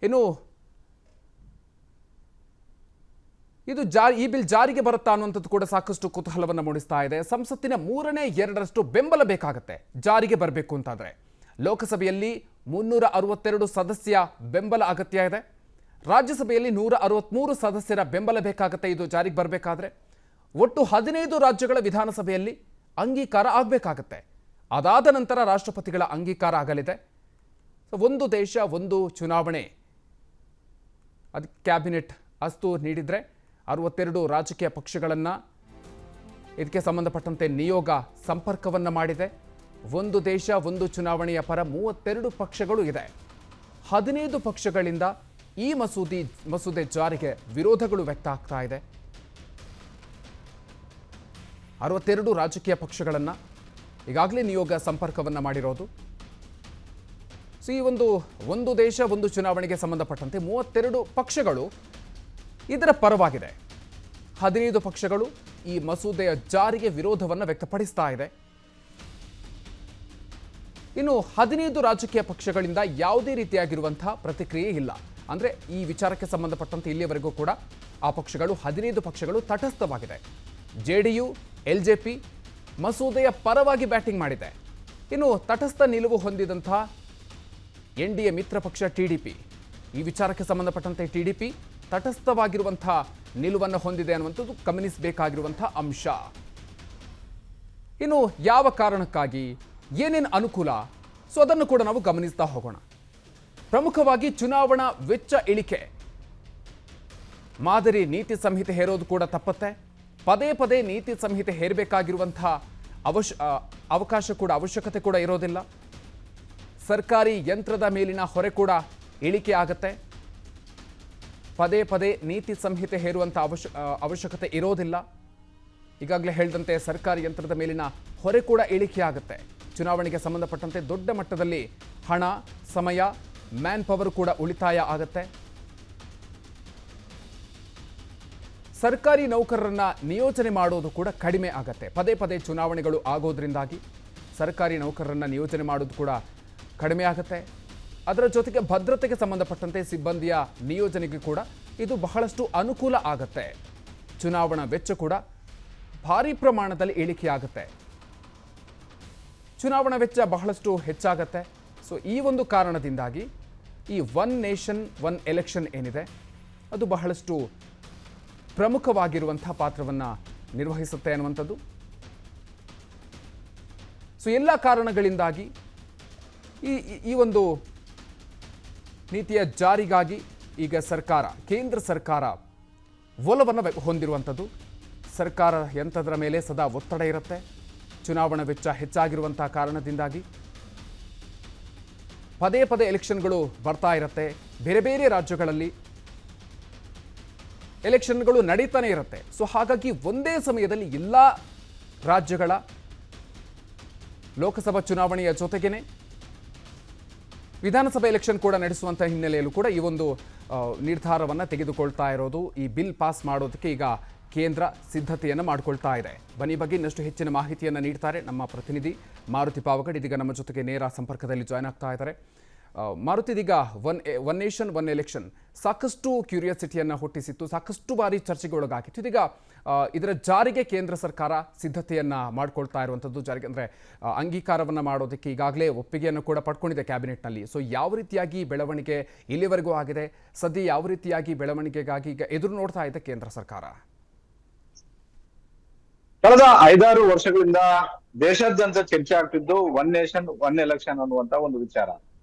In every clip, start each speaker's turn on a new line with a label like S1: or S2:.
S1: ಇನ್ನು ಈ ಬಿಲ್ ಜಾರಿಗೆ ಬರುತ್ತಾ ಅನ್ನುವಂಥದ್ದು ಕೂಡ ಸಾಕಷ್ಟು ಕುತೂಹಲವನ್ನು ಮೂಡಿಸ್ತಾ ಇದೆ. ಸಂಸತ್ತಿನ 3/2 ಬೆಂಬಲ ಬೇಕಾಗುತ್ತೆ ಜಾರಿಗೆ ಬರಬೇಕು ಅಂತಾದ್ರೆ. ಲೋಕಸಭೆಯಲ್ಲಿ 362 ಸದಸ್ಯ ಬೆಂಬಲ ಅಗತ್ಯ ಇದೆ. ರಾಜ್ಯಸಭೆಯಲ್ಲಿ 163 ಸದಸ್ಯರ ಬೆಂಬಲ ಬೇಕಾಗುತ್ತೆ ಇದು ಜಾರಿಗೆ ಬರಬೇಕಾದ್ರೆ. ಒಟ್ಟು 15 ರಾಜ್ಯಗಳ ವಿಧಾನಸಭೆಯಲ್ಲಿ ಅಂಗೀಕಾರ ಆಗಬೇಕಾಗತ್ತೆ. ಅದಾದ ನಂತರ ರಾಷ್ಟ್ರಪತಿಗಳ ಅಂಗೀಕಾರ ಆಗಲಿದೆ. ಒಂದು ದೇಶ ಒಂದು ಚುನಾವಣೆ ಅದಕ್ಕೆ ಕ್ಯಾಬಿನೆಟ್ ಅಸ್ತು ನೀಡಿದರೆ 62 ರಾಜಕೀಯ ಪಕ್ಷಗಳನ್ನು ಇದಕ್ಕೆ ಸಂಬಂಧಪಟ್ಟಂತೆ ನಿಯೋಗ ಸಂಪರ್ಕವನ್ನು ಮಾಡಿದೆ. ಒಂದು ದೇಶ ಒಂದು ಚುನಾವಣೆಯ ಪರ 32 ಪಕ್ಷಗಳು ಇದೆ. 15 ಪಕ್ಷಗಳಿಂದ ಈ ಮಸೂದೆ ಜಾರಿಗೆ ವಿರೋಧಗಳು ವ್ಯಕ್ತ ಆಗ್ತಾ ಇದೆ. 62 ರಾಜಕೀಯ ಪಕ್ಷಗಳನ್ನು ಈಗಾಗಲೇ ನಿಯೋಗ ಸಂಪರ್ಕವನ್ನು ಮಾಡಿರೋದು. ಈ ಒಂದು ದೇಶ ಒಂದು ಚುನಾವಣೆಗೆ ಸಂಬಂಧಪಟ್ಟಂತೆ 32 ಪಕ್ಷಗಳು ಇದರ ಪರವಾಗಿದೆ. 15 ಪಕ್ಷಗಳು ಈ ಮಸೂದೆಯ ಜಾರಿಗೆ ವಿರೋಧವನ್ನು ವ್ಯಕ್ತಪಡಿಸ್ತಾ ಇದೆ. ಇನ್ನು 15 ರಾಜಕೀಯ ಪಕ್ಷಗಳಿಂದ ಯಾವುದೇ ರೀತಿಯಾಗಿರುವಂತಹ ಪ್ರತಿಕ್ರಿಯೆ ಇಲ್ಲ. ಅಂದರೆ ಈ ವಿಚಾರಕ್ಕೆ ಸಂಬಂಧಪಟ್ಟಂತೆ ಇಲ್ಲಿಯವರೆಗೂ ಕೂಡ ಆ ಪಕ್ಷಗಳು 15 ಪಕ್ಷಗಳು ತಟಸ್ಥವಾಗಿದೆ. ಜೆಡಿಯು, ಎಲ್ಜೆಪಿ ಮಸೂದೆಯ ಪರವಾಗಿ ಬ್ಯಾಟಿಂಗ್ ಮಾಡಿದೆ. ಇನ್ನು ತಟಸ್ಥ ನಿಲುವು ಹೊಂದಿದಂತಹ ಎನ್ಡಿಎ ಮಿತ್ರ ಪಕ್ಷ ಟಿಡಿಪಿ, ಈ ವಿಚಾರಕ್ಕೆ ಸಂಬಂಧಪಟ್ಟಂತೆ ಟಿಡಿಪಿ ತಟಸ್ಥವಾಗಿರುವಂತಹ ನಿಲುವನ್ನು ಹೊಂದಿದೆ ಅನ್ನುವಂಥದ್ದು ಗಮನಿಸಬೇಕಾಗಿರುವಂತಹ ಅಂಶ. ಇನ್ನು ಯಾವ ಕಾರಣಕ್ಕಾಗಿ ಏನೇನು ಅನುಕೂಲ, ಸೊ ಅದನ್ನು ಕೂಡ ನಾವು ಗಮನಿಸ್ತಾ ಹೋಗೋಣ. ಪ್ರಮುಖವಾಗಿ ಚುನಾವಣಾ ವೆಚ್ಚ ಇಳಿಕೆ, ಮಾದರಿ ನೀತಿ ಸಂಹಿತೆ ಹೇರೋದು ಕೂಡ ತಪ್ಪತ್ತೆ. ಪದೇ ಪದೇ ನೀತಿ ಸಂಹಿತೆ ಹೇರಬೇಕಾಗಿರುವಂತಹ ಅವಶ್ಯಕತೆ ಕೂಡ ಇರೋದಿಲ್ಲ. ಸರ್ಕಾರಿ ಯಂತ್ರದ ಮೇಲಿನ ಹೊರೆ ಕೂಡ ಇಳಿಕೆ ಆಗತ್ತೆ. ಪದೇ ಪದೇ ನೀತಿ ಸಂಹಿತೆ ಹೇರುವಂಥ ಅವಶ್ಯಕತೆ ಇರೋದಿಲ್ಲ. ಈಗಾಗಲೇ ಹೇಳಿದಂತೆ ಸರ್ಕಾರಿ ಯಂತ್ರದ ಮೇಲಿನ ಹೊರೆ ಕೂಡ ಇಳಿಕೆ ಆಗುತ್ತೆ. ಚುನಾವಣೆಗೆ ಸಂಬಂಧಪಟ್ಟಂತೆ ದೊಡ್ಡ ಮಟ್ಟದಲ್ಲಿ ಹಣ, ಸಮಯ, ಮ್ಯಾನ್ ಪವರ್ ಕೂಡ ಉಳಿತಾಯ ಆಗುತ್ತೆ. ಸರ್ಕಾರಿ ನೌಕರರನ್ನ ನಿಯೋಜನೆ ಮಾಡೋದು ಕೂಡ ಕಡಿಮೆ ಆಗತ್ತೆ. ಪದೇ ಪದೇ ಚುನಾವಣೆಗಳು ಆಗೋದ್ರಿಂದಾಗಿ ಸರ್ಕಾರಿ ನೌಕರರನ್ನ ನಿಯೋಜನೆ ಮಾಡೋದು ಕೂಡ ಕಡಿಮೆ ಆಗುತ್ತೆ. ಅದರ ಜೊತೆಗೆ ಭದ್ರತೆಗೆ ಸಂಬಂಧಪಟ್ಟಂತೆ ಸಿಬ್ಬಂದಿಯ ನಿಯೋಜನೆಗೆ ಕೂಡ ಇದು ಬಹಳಷ್ಟು ಅನುಕೂಲ ಆಗುತ್ತೆ. ಚುನಾವಣಾ ವೆಚ್ಚ ಕೂಡ ಭಾರಿ ಪ್ರಮಾಣದಲ್ಲಿ ಇಳಿಕೆಯಾಗುತ್ತೆ. ಚುನಾವಣಾ ವೆಚ್ಚ ಬಹಳಷ್ಟು ಹೆಚ್ಚಾಗತ್ತೆ. ಸೊ ಈ ಒಂದು ಕಾರಣದಿಂದಾಗಿ ಈ ಒನ್ ನೇಷನ್ ಒನ್ ಎಲೆಕ್ಷನ್ ಏನಿದೆ ಅದು ಬಹಳಷ್ಟು ಪ್ರಮುಖವಾಗಿರುವಂತಹ ಪಾತ್ರವನ್ನು ನಿರ್ವಹಿಸುತ್ತೆ ಅನ್ನುವಂಥದ್ದು. ಸೊ ಎಲ್ಲ ಕಾರಣಗಳಿಂದಾಗಿ ಈ ಒಂದು ನೀತಿಯ ಜಾರಿಗಾಗಿ ಈಗ ಕೇಂದ್ರ ಸರ್ಕಾರ ಒಲವನ್ನು ಹೊಂದಿರುವಂಥದ್ದು. ಸರ್ಕಾರ ಯಂತ್ರದ ಮೇಲೆ ಸದಾ ಒತ್ತಡ ಇರುತ್ತೆ. ಚುನಾವಣಾ ವೆಚ್ಚ ಹೆಚ್ಚಾಗಿರುವಂತಹ ಕಾರಣದಿಂದಾಗಿ ಪದೇ ಪದೇ ಎಲೆಕ್ಷನ್ಗಳು ಬರ್ತಾ ಇರುತ್ತೆ. ಬೇರೆ ಬೇರೆ ರಾಜ್ಯಗಳಲ್ಲಿ ಎಲೆಕ್ಷನ್ಗಳು ನಡೀತಾನೆ ಇರುತ್ತೆ. ಸೊ ಹಾಗಾಗಿ ಒಂದೇ ಸಮಯದಲ್ಲಿ ಎಲ್ಲ ರಾಜ್ಯಗಳ ಲೋಕಸಭಾ ಚುನಾವಣೆಯ ಜೊತೆಗೇನೆ ವಿಧಾನಸಭಾ ಎಲೆಕ್ಷನ್ ಕೂಡ ನಡೆಸುವಂಥ ಹಿನ್ನೆಲೆಯಲ್ಲೂ ಕೂಡ ಈ ಒಂದು ನಿರ್ಧಾರವನ್ನು ತೆಗೆದುಕೊಳ್ತಾ ಇರೋದು. ಈ ಬಿಲ್ ಪಾಸ್ ಮಾಡೋದಕ್ಕೆ ಈಗ ಕೇಂದ್ರ ಸಿದ್ಧತೆಯನ್ನು ಮಾಡಿಕೊಳ್ತಾ ಇದೆ. ಬನ್ನಿ ಬಗ್ಗೆ ಇನ್ನಷ್ಟು ಹೆಚ್ಚಿನ ಮಾಹಿತಿಯನ್ನು ನೀಡ್ತಾರೆ ನಮ್ಮ ಪ್ರತಿನಿಧಿ ಮಾರುತಿ ಪಾವಗಡ್. ಇದೀಗ ನಮ್ಮ ಜೊತೆಗೆ ನೇರ ಸಂಪರ್ಕದಲ್ಲಿ ಜಾಯ್ನ್ ಆಗ್ತಾ ಇದ್ದಾರೆ. ಮಾರುತಿ, ಇದೀಗ ಒನ್ ನೇಷನ್ ಒನ್ ಎಲೆಕ್ಷನ್ ಸಾಕಷ್ಟು ಕ್ಯೂರಿಯಾಸಿಟಿಯನ್ನು ಹುಟ್ಟಿಸಿತ್ತು, ಸಾಕಷ್ಟು ಬಾರಿ ಚರ್ಚೆಗೆ ಒಳಗಾಗಿತ್ತು. ಇದೀಗ ಇದರ ಜಾರಿಗೆ ಕೇಂದ್ರ ಸರ್ಕಾರ ಸಿದ್ಧತೆಯನ್ನು ಮಾಡಿಕೊಳ್ತಾ ಇರುವಂಥದ್ದು. ಜಾರಿಗೆ ಅಂದರೆ ಅಂಗೀಕಾರವನ್ನು ಮಾಡೋದಕ್ಕೆ ಈಗಾಗಲೇ ಒಪ್ಪಿಗೆಯನ್ನು ಕೂಡ ಪಡ್ಕೊಂಡಿದೆ ಕ್ಯಾಬಿನೆಟ್ನಲ್ಲಿ. ಸೊ ಯಾವ ರೀತಿಯಾಗಿ ಬೆಳವಣಿಗೆ ಇಲ್ಲಿವರೆಗೂ ಆಗಿದೆ, ಸದ್ಯ ಯಾವ ರೀತಿಯಾಗಿ ಬೆಳವಣಿಗೆಗಾಗಿ ಈಗ ಎದುರು ನೋಡ್ತಾ ಇದೆ ಕೇಂದ್ರ ಸರ್ಕಾರ?
S2: ಕಳೆದ 5-6 ವರ್ಷಗಳಿಂದ ದೇಶಾದ್ಯಂತ ಚರ್ಚೆ ಆಗ್ತಿದ್ದು ಒನ್ ನೇಷನ್ ಒನ್ ಎಲೆಕ್ಷನ್ ಅನ್ನುವಂತ ಒಂದು ವಿಚಾರ.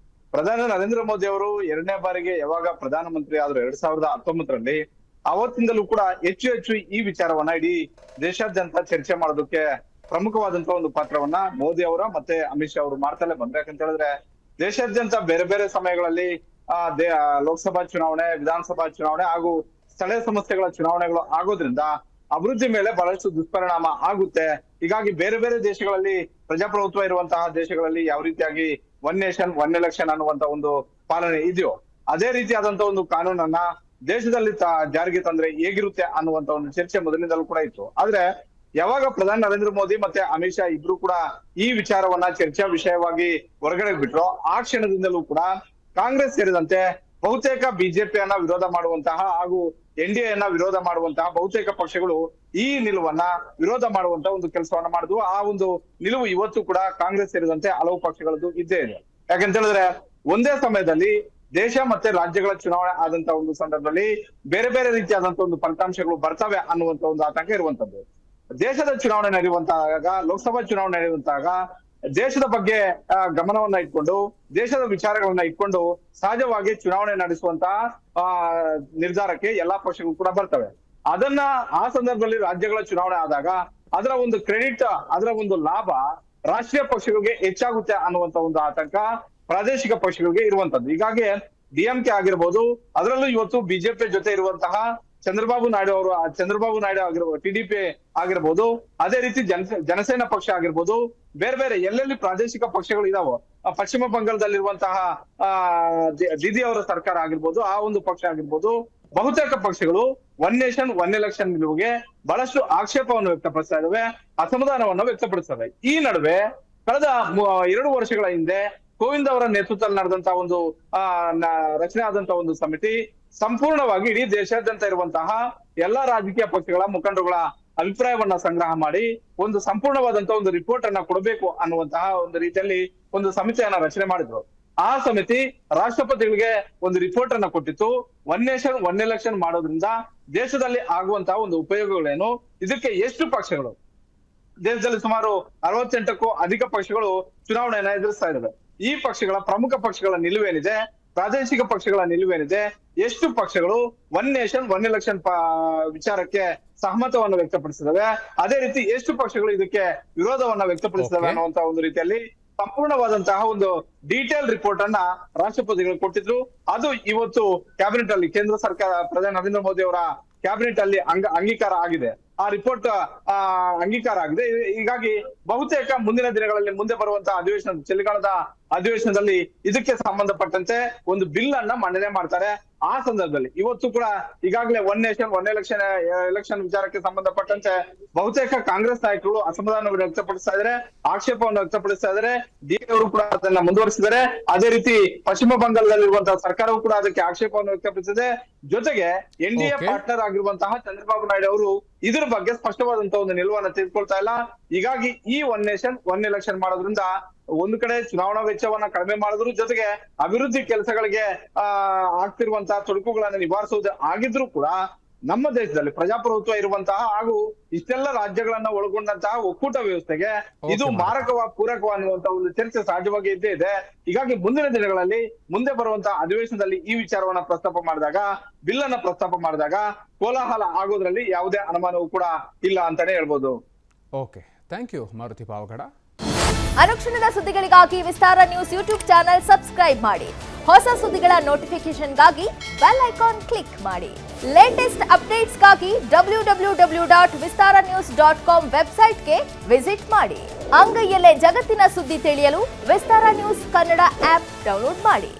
S2: ಪ್ರಧಾನಿ ನರೇಂದ್ರ ಮೋದಿ ಅವರು 2ನೇ ಬಾರಿಗೆ ಯಾವಾಗ ಪ್ರಧಾನಮಂತ್ರಿ ಆದ್ರು 2019ರಲ್ಲಿ, ಅವತ್ತಿಂದಲೂ ಕೂಡ ಹೆಚ್ಚು ಈ ವಿಚಾರವನ್ನ ಇಡೀ ದೇಶಾದ್ಯಂತ ಚರ್ಚೆ ಮಾಡೋದಕ್ಕೆ ಪ್ರಮುಖವಾದಂತಹ ಒಂದು ಪಾತ್ರವನ್ನ ಮೋದಿ ಅವರ ಮತ್ತೆ ಅಮಿತ್ ಶಾ ಅವರು ಮಾಡ್ತಲೇ ಬಂದ್ರೆ. ಯಾಕಂತ ಹೇಳಿದ್ರೆ ದೇಶಾದ್ಯಂತ ಬೇರೆ ಬೇರೆ ಸಮಯಗಳಲ್ಲಿ ಲೋಕಸಭಾ ಚುನಾವಣೆ, ವಿಧಾನಸಭಾ ಚುನಾವಣೆ ಹಾಗೂ ಸ್ಥಳೀಯ ಸಂಸ್ಥೆಗಳ ಚುನಾವಣೆಗಳು ಆಗೋದ್ರಿಂದ ಅಭಿವೃದ್ಧಿ ಮೇಲೆ ಬಹಳಷ್ಟು ದುಷ್ಪರಿಣಾಮ ಆಗುತ್ತೆ. ಹೀಗಾಗಿ ಬೇರೆ ಬೇರೆ ದೇಶಗಳಲ್ಲಿ, ಪ್ರಜಾಪ್ರಭುತ್ವ ಇರುವಂತಹ ದೇಶಗಳಲ್ಲಿ ಯಾವ ರೀತಿಯಾಗಿ ಒನ್ ನೇಷನ್ ಒನ್ ಎಲೆಕ್ಷನ್ ಅನ್ನುವಂತ ಒಂದು ಪಾಲನೆ ಇದೆಯೋ ಅದೇ ರೀತಿಯಾದಂತಹ ಒಂದು ಕಾನೂನನ್ನ ದೇಶದಲ್ಲಿ ಜಾರಿಗೆ ತಂದ್ರೆ ಹೇಗಿರುತ್ತೆ ಅನ್ನುವಂತ ಒಂದು ಚರ್ಚೆ ಮೊದಲಿನಿಂದಲೂ ಕೂಡ ಇತ್ತು. ಆದ್ರೆ ಯಾವಾಗ ಪ್ರಧಾನಿ ನರೇಂದ್ರ ಮೋದಿ ಮತ್ತೆ ಅಮಿತ್ ಶಾ ಇಬ್ರು ಕೂಡ ಈ ವಿಚಾರವನ್ನ ಚರ್ಚಾ ವಿಷಯವಾಗಿ ಹೊರಗಡೆ ಬಿಟ್ರು, ಆ ಕ್ಷಣದಿಂದಲೂ ಕೂಡ ಕಾಂಗ್ರೆಸ್ ಸೇರಿದಂತೆ ಬಹುತೇಕ ಬಿಜೆಪಿಯನ್ನ ವಿರೋಧ ಮಾಡುವಂತಹ ಹಾಗೂ NDA ವಿರೋಧ ಮಾಡುವಂತಹ ಬಹುತೇಕ ಪಕ್ಷಗಳು ಈ ನಿಲುವನ್ನ ವಿರೋಧ ಮಾಡುವಂತಹ ಒಂದು ಕೆಲಸವನ್ನ ಮಾಡಿದ್ವು. ಆ ಒಂದು ನಿಲುವು ಇವತ್ತು ಕೂಡ ಕಾಂಗ್ರೆಸ್ ಸೇರಿದಂತೆ ಹಲವು ಪಕ್ಷಗಳದ್ದು ಇದ್ದೇ ಇದೆ. ಯಾಕಂತ ಹೇಳಿದ್ರೆ ಒಂದೇ ಸಮಯದಲ್ಲಿ ದೇಶ ಮತ್ತೆ ರಾಜ್ಯಗಳ ಚುನಾವಣೆ ಆದಂತಹ ಒಂದು ಸಂದರ್ಭದಲ್ಲಿ ಬೇರೆ ಬೇರೆ ರೀತಿಯಾದಂತಹ ಒಂದು ಫಲಿತಾಂಶಗಳು ಬರ್ತವೆ ಅನ್ನುವಂತ ಒಂದು ಆತಂಕ ಇರುವಂತದ್ದು. ದೇಶದ ಚುನಾವಣೆ ನಡೆಯುವಂತಾಗ, ಲೋಕಸಭಾ ಚುನಾವಣೆ ನಡೆಯುವಂತಾಗ ದೇಶದ ಬಗ್ಗೆ ಗಮನವನ್ನ ಇಟ್ಕೊಂಡು, ದೇಶದ ವಿಚಾರಗಳನ್ನ ಇಟ್ಕೊಂಡು ಸಹಜವಾಗಿ ಚುನಾವಣೆ ನಡೆಸುವಂತಹ ನಿರ್ಧಾರಕ್ಕೆ ಎಲ್ಲಾ ಪಕ್ಷಗಳು ಕೂಡ ಬರ್ತವೆ. ಅದನ್ನ ಆ ಸಂದರ್ಭದಲ್ಲಿ ರಾಜ್ಯಗಳ ಚುನಾವಣೆ ಆದಾಗ ಅದರ ಒಂದು ಕ್ರೆಡಿಟ್, ಅದರ ಒಂದು ಲಾಭ ರಾಷ್ಟ್ರೀಯ ಪಕ್ಷಗಳಿಗೆ ಹೆಚ್ಚಾಗುತ್ತೆ ಅನ್ನುವಂತ ಒಂದು ಆತಂಕ ಪ್ರಾದೇಶಿಕ ಪಕ್ಷಗಳಿಗೆ ಇರುವಂತದ್ದು. ಹೀಗಾಗಿ DMK ಆಗಿರ್ಬೋದು, ಅದರಲ್ಲೂ ಇವತ್ತು ಬಿಜೆಪಿ ಜೊತೆ ಇರುವಂತಹ ಚಂದ್ರಬಾಬು ನಾಯ್ಡು ಆಗಿರ್ಬೋದು, TDP ಆಗಿರ್ಬೋದು, ಅದೇ ರೀತಿ ಜನಸೇನಾ ಪಕ್ಷ ಆಗಿರ್ಬೋದು, ಬೇರೆ ಬೇರೆ ಎಲ್ಲೆಲ್ಲಿ ಪ್ರಾದೇಶಿಕ ಪಕ್ಷಗಳು ಇದಾವೋ, ಪಶ್ಚಿಮ ಬಂಗಾಳದಲ್ಲಿರುವಂತಹ ದೀದಿ ಅವರ ಸರ್ಕಾರ ಆಗಿರ್ಬೋದು, ಆ ಒಂದು ಪಕ್ಷ ಆಗಿರ್ಬೋದು, ಬಹುತೇಕ ಪಕ್ಷಗಳು ಒನ್ ನೇಷನ್ ಒನ್ ಎಲೆಕ್ಷನ್ ನಿಲುವಿಗೆ ಬಹಳಷ್ಟು ಆಕ್ಷೇಪವನ್ನು ವ್ಯಕ್ತಪಡಿಸ್ತಾ ಇದಾವೆ, ಅಸಮಾಧಾನವನ್ನು ವ್ಯಕ್ತಪಡಿಸ್ತವೆ. ಈ ನಡುವೆ ಕಳೆದ 2 ವರ್ಷಗಳ ಹಿಂದೆ ಗೋವಿಂದ್ ಅವರ ನೇತೃತ್ವದಲ್ಲಿ ನಡೆದಂತಹ ಒಂದು ರಚನೆ ಆದಂತಹ ಒಂದು ಸಮಿತಿ ಸಂಪೂರ್ಣವಾಗಿ ಇಡೀ ದೇಶಾದ್ಯಂತ ಇರುವಂತಹ ಎಲ್ಲಾ ರಾಜಕೀಯ ಪಕ್ಷಗಳ ಮುಖಂಡರುಗಳ ಅಭಿಪ್ರಾಯವನ್ನ ಸಂಗ್ರಹ ಮಾಡಿ ಒಂದು ಸಂಪೂರ್ಣವಾದಂತಹ ಒಂದು ರಿಪೋರ್ಟ್ ಅನ್ನ ಕೊಡಬೇಕು ಅನ್ನುವಂತಹ ಒಂದು ರೀತಿಯಲ್ಲಿ ಒಂದು ಸಮಿತಿಯನ್ನ ರಚನೆ ಮಾಡಿದ್ರು. ಆ ಸಮಿತಿ ರಾಷ್ಟ್ರಪತಿಗಳಿಗೆ ಒಂದು ರಿಪೋರ್ಟ್ ಅನ್ನ ಕೊಟ್ಟಿತ್ತು. ಒನ್ ನೇಷನ್ ಒನ್ ಎಲೆಕ್ಷನ್ ಮಾಡೋದ್ರಿಂದ ದೇಶದಲ್ಲಿ ಆಗುವಂತಹ ಒಂದು ಉಪಯೋಗಗಳೇನು, ಇದಕ್ಕೆ ಎಷ್ಟು ಪಕ್ಷಗಳು, ದೇಶದಲ್ಲಿ ಸುಮಾರು 68ಕ್ಕೂ ಅಧಿಕ ಪಕ್ಷಗಳು ಚುನಾವಣೆಯನ್ನ ಎದುರಿಸ್ತಾ ಇದ್ದಾವೆ. ಈ ಪಕ್ಷಗಳ ಪ್ರಮುಖ ಪಕ್ಷಗಳ ನಿಲುವೇನಿದೆ, ಪ್ರಾದೇಶಿಕ ಪಕ್ಷಗಳ ನಿಲುವೇನಿದೆ, ಎಷ್ಟು ಪಕ್ಷಗಳು ಒನ್ ನೇಷನ್ ಒನ್ ಎಲೆಕ್ಷನ್ ವಿಚಾರಕ್ಕೆ ಸಹಮತವನ್ನು ವ್ಯಕ್ತಪಡಿಸಿದವೆ, ಅದೇ ರೀತಿ ಎಷ್ಟು ಪಕ್ಷಗಳು ಇದಕ್ಕೆ ವಿರೋಧವನ್ನ ವ್ಯಕ್ತಪಡಿಸಿದವೆ ಅನ್ನುವಂತಹ ಒಂದು ರೀತಿಯಲ್ಲಿ ಸಂಪೂರ್ಣವಾದಂತಹ ಒಂದು ಡೀಟೇಲ್ ರಿಪೋರ್ಟ್ ಅನ್ನ ರಾಷ್ಟ್ರಪತಿಗಳು ಕೊಟ್ಟಿದ್ರು. ಅದು ಇವತ್ತು ಕ್ಯಾಬಿನೆಟ್ ಅಲ್ಲಿ, ಕೇಂದ್ರ ಸರ್ಕಾರ, ಪ್ರಧಾನಿ ನರೇಂದ್ರ ಮೋದಿ ಅವರ ಕ್ಯಾಬಿನೆಟ್ ಅಲ್ಲಿ ಅಂಗೀಕಾರ ಆಗಿದೆ. ಆ ರಿಪೋರ್ಟ್ ಅಂಗೀಕಾರ ಆಗಿದೆ. ಹೀಗಾಗಿ ಬಹುತೇಕ ಮುಂದಿನ ದಿನಗಳಲ್ಲಿ ಮುಂದೆ ಬರುವಂತಹ ಅಧಿವೇಶನ, ಚಳಿಗಾಲದ ಅಧಿವೇಶನದಲ್ಲಿ ಇದಕ್ಕೆ ಸಂಬಂಧಪಟ್ಟಂತೆ ಒಂದು ಬಿಲ್ ಅನ್ನ ಮಂಡನೆ ಮಾಡ್ತಾರೆ. ಆ ಸಂದರ್ಭದಲ್ಲಿ ಇವತ್ತು ಕೂಡ ಈಗಾಗಲೇ ಒನ್ ನೇಷನ್ ಒನ್ ಎಲೆಕ್ಷನ್ ವಿಚಾರಕ್ಕೆ ಸಂಬಂಧಪಟ್ಟಂತೆ ಬಹುತೇಕ ಕಾಂಗ್ರೆಸ್ ನಾಯಕರು ಅಸಮಾಧಾನವನ್ನು ವ್ಯಕ್ತಪಡಿಸ್ತಾ ಇದ್ದಾರೆ, ಆಕ್ಷೇಪವನ್ನು ವ್ಯಕ್ತಪಡಿಸ್ತಾ ಇದ್ದಾರೆ. DMK ಅವರು ಕೂಡ ಅದನ್ನ ಮುಂದುವರಿಸಿದ್ದಾರೆ. ಅದೇ ರೀತಿ ಪಶ್ಚಿಮ ಬಂಗಾಳದಲ್ಲಿರುವಂತಹ ಸರ್ಕಾರವು ಕೂಡ ಅದಕ್ಕೆ ಆಕ್ಷೇಪವನ್ನು ವ್ಯಕ್ತಪಡಿಸಿದೆ. ಜೊತೆಗೆ NDA ಪಾರ್ಟ್ನರ್ ಆಗಿರುವಂತಹ ಚಂದ್ರಬಾಬು ನಾಯ್ಡು ಅವರು ಇದ್ರ ಬಗ್ಗೆ ಸ್ಪಷ್ಟವಾದಂತಹ ಒಂದು ನಿಲುವನ್ನು ತೆಗೆದುಕೊಳ್ತಾ ಇಲ್ಲ. ಹೀಗಾಗಿ ಈ ಒನ್ ನೇಷನ್ ಒನ್ ಎಲೆಕ್ಷನ್ ಮಾಡೋದ್ರಿಂದ ಒಂದು ಕಡೆ ಚುನಾವಣಾ ವೆಚ್ಚವನ್ನ ಕಡಿಮೆ ಮಾಡೋದ್ರ ಜೊತೆಗೆ ಅಭಿವೃದ್ಧಿ ಕೆಲಸಗಳಿಗೆ ಆಗ್ತಿರುವಂತಹ ತೊಡಕುಗಳನ್ನ ನಿವಾರಿಸುವುದು ಆಗಿದ್ರು ಕೂಡ ನಮ್ಮ ದೇಶದಲ್ಲಿ ಪ್ರಜಾಪ್ರಭುತ್ವ ಇರುವಂತಹ ಹಾಗೂ ಇಷ್ಟೆಲ್ಲ ರಾಜ್ಯಗಳನ್ನ ಒಳಗೊಂಡಂತಹ ಒಕ್ಕೂಟ ವ್ಯವಸ್ಥೆಗೆ ಇದು ಪೂರಕವ ಅನ್ನುವಂತ ಒಂದು ಚರ್ಚೆ ಸಹಜವಾಗಿ ಇದ್ದೇ ಇದೆ. ಹೀಗಾಗಿ ಮುಂದಿನ ದಿನಗಳಲ್ಲಿ ಮುಂದೆ ಬರುವಂತಹ ಅಧಿವೇಶನದಲ್ಲಿ ಈ ವಿಚಾರವನ್ನ ಪ್ರಸ್ತಾಪ ಮಾಡಿದಾಗ, ಬಿಲ್ ಅನ್ನ ಪ್ರಸ್ತಾಪ ಮಾಡಿದಾಗ ಕೋಲಾಹಲ ಆಗೋದ್ರಲ್ಲಿ ಯಾವುದೇ ಅನುಮಾನವೂ ಕೂಡ ಇಲ್ಲ ಅಂತಾನೆ ಹೇಳ್ಬೋದು.
S1: Okay, thank you Maruti Pavagada.
S3: ಅನುಕ್ಷಣದ ಸುದ್ದಿಗಳಿಗಾಗಿ Vistara news YouTube channel subscribe ಮಾಡಿ. ಹೊಸ ಸುದ್ದಿಗಳ ನೋಟಿಫಿಕೇಶನ್ಗಾಗಿ ಬೆಲ್ ಐಕಾನ್ ಕ್ಲಿಕ್ ಮಾಡಿ. ಲೇಟೆಸ್ಟ್ ಅಪ್ಡೇಟ್ಸ್ಗಾಗಿ www.vistaranews.com ವೆಬ್ಸೈಟ್ಗೆ ವಿಸಿಟ್ ಮಾಡಿ. ಅಂಗೈಯಲ್ಲೇ ಜಗತ್ತಿನ ಸುದ್ದಿ ತಿಳಿಯಲು Vistara news Kannada app download ಮಾಡಿ.